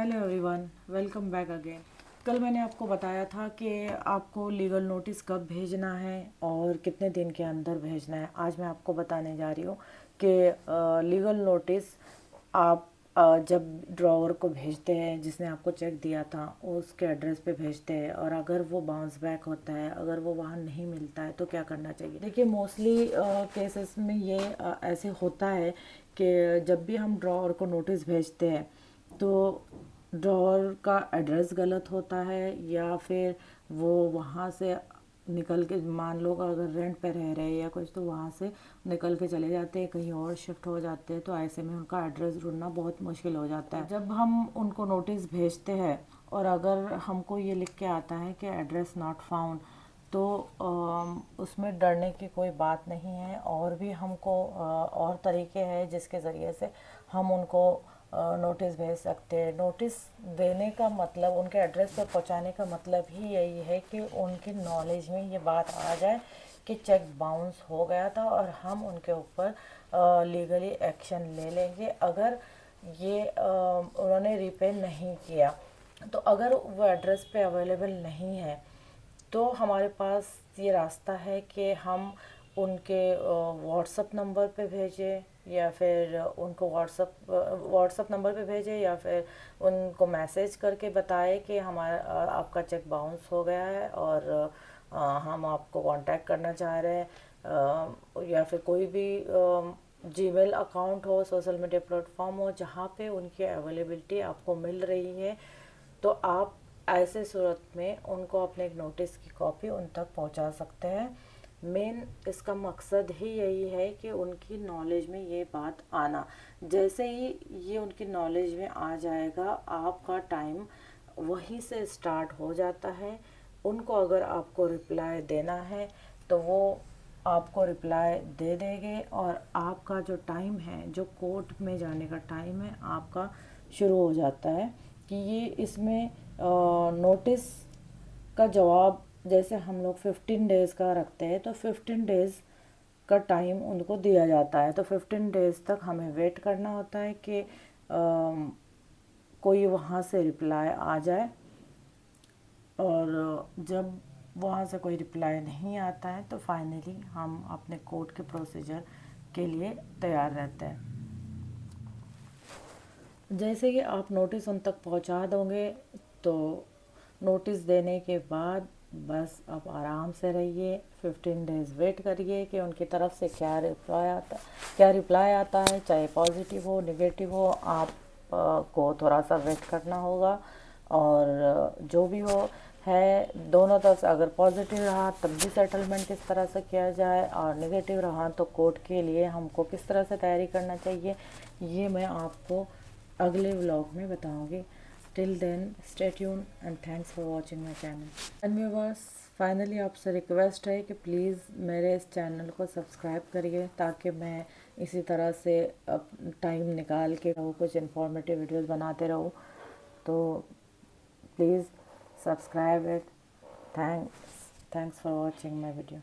Hello everyone, welcome back again. कल मैंने आपको बताया था कि आपको लीगल नोटिस कब भेजना है और कितने दिन के अंदर भेजना है। आज मैं आपको बताने जा रही हूँ कि लीगल नोटिस आप जब ड्रॉवर को भेजते हैं, जिसने आपको चेक दिया था उसके एड्रेस पे भेजते हैं, और अगर वो बाउंस बैक होता है, अगर वो वहाँ नहीं मिलता है तो क्या करना चाहिए। देखिए, मोस्टली केसेस में ये ऐसे होता है कि जब भी हम ड्रॉवर को नोटिस भेजते हैं तो ड्रॉअर का एड्रेस गलत होता है, या फिर वो वहाँ से निकल के, मान लो अगर रेंट पे रह रहे हैं या कुछ, तो वहाँ से निकल के चले जाते हैं, कहीं और शिफ्ट हो जाते हैं, तो ऐसे में उनका एड्रेस ढूंढना बहुत मुश्किल हो जाता है। जब हम उनको नोटिस भेजते हैं और अगर हमको ये लिख के आता है कि एड्रेस नॉट फाउंड, तो उसमें डरने की कोई बात नहीं है। और भी हमको और तरीके हैं जिसके ज़रिए से हम उनको नोटिस भेज सकते हैं। नोटिस देने का मतलब, उनके एड्रेस पर पहुंचाने का मतलब ही यही है कि उनकी नॉलेज में ये बात आ जाए कि चेक बाउंस हो गया था और हम उनके ऊपर लीगली एक्शन ले लेंगे अगर ये उन्होंने रीपे नहीं किया। तो अगर वो एड्रेस पे अवेलेबल नहीं है तो हमारे पास ये रास्ता है कि हम उनके व्हाट्सअप नंबर पे भेजें, या फिर उनको व्हाट्सअप नंबर पे भेजें, या फिर उनको मैसेज करके बताएं कि हमारा आपका चेक बाउंस हो गया है और हम आपको कांटेक्ट करना चाह रहे हैं। या फिर कोई भी जीमेल अकाउंट हो, सोशल मीडिया प्लेटफॉर्म हो, जहाँ पे उनकी अवेलेबिलिटी आपको मिल रही है, तो आप ऐसे सूरत में उनको अपने एक नोटिस की कॉपी उन तक पहुंचा सकते हैं। मेन इसका मकसद ही यही है कि उनकी नॉलेज में ये बात आना। जैसे ही ये उनकी नॉलेज में आ जाएगा, आपका टाइम वहीं से स्टार्ट हो जाता है। उनको अगर आपको रिप्लाई देना है तो वो आपको रिप्लाई दे देंगे, और आपका जो टाइम है, जो कोर्ट में जाने का टाइम है, आपका शुरू हो जाता है। कि ये इसमें नोटिस का जवाब, जैसे हम लोग 15 डेज़ का रखते हैं, तो 15 डेज़ का टाइम उनको दिया जाता है। तो 15 डेज़ तक हमें वेट करना होता है कि कोई वहाँ से रिप्लाई आ जाए। और जब वहाँ से कोई रिप्लाई नहीं आता है तो फाइनली हम अपने कोर्ट के प्रोसीजर के लिए तैयार रहते हैं। जैसे कि आप नोटिस उन तक पहुंचा दोगे, तो नोटिस देने के बाद बस आप आराम से रहिए, 15 डेज़ वेट करिए कि उनकी तरफ से क्या रिप्लाई आता है। चाहे पॉजिटिव हो, नेगेटिव हो, आप को थोड़ा सा वेट करना होगा। और जो भी हो है, दोनों तरफ से अगर पॉजिटिव रहा तब भी सेटलमेंट किस तरह से किया जाए, और नेगेटिव रहा तो कोर्ट के लिए हमको किस तरह से तैयारी करना चाहिए, ये मैं आपको अगले व्लॉग में बताऊंगी। Till then stay tuned and thanks for watching my channel. And viewers, finally आपसे रिक्वेस्ट है कि प्लीज़ मेरे इस चैनल को सब्सक्राइब करिए, ताकि मैं इसी तरह से टाइम निकाल के कुछ इन्फॉर्मेटिव वीडियोस बनाते रहूँ। तो please subscribe it. Thanks for watching my video.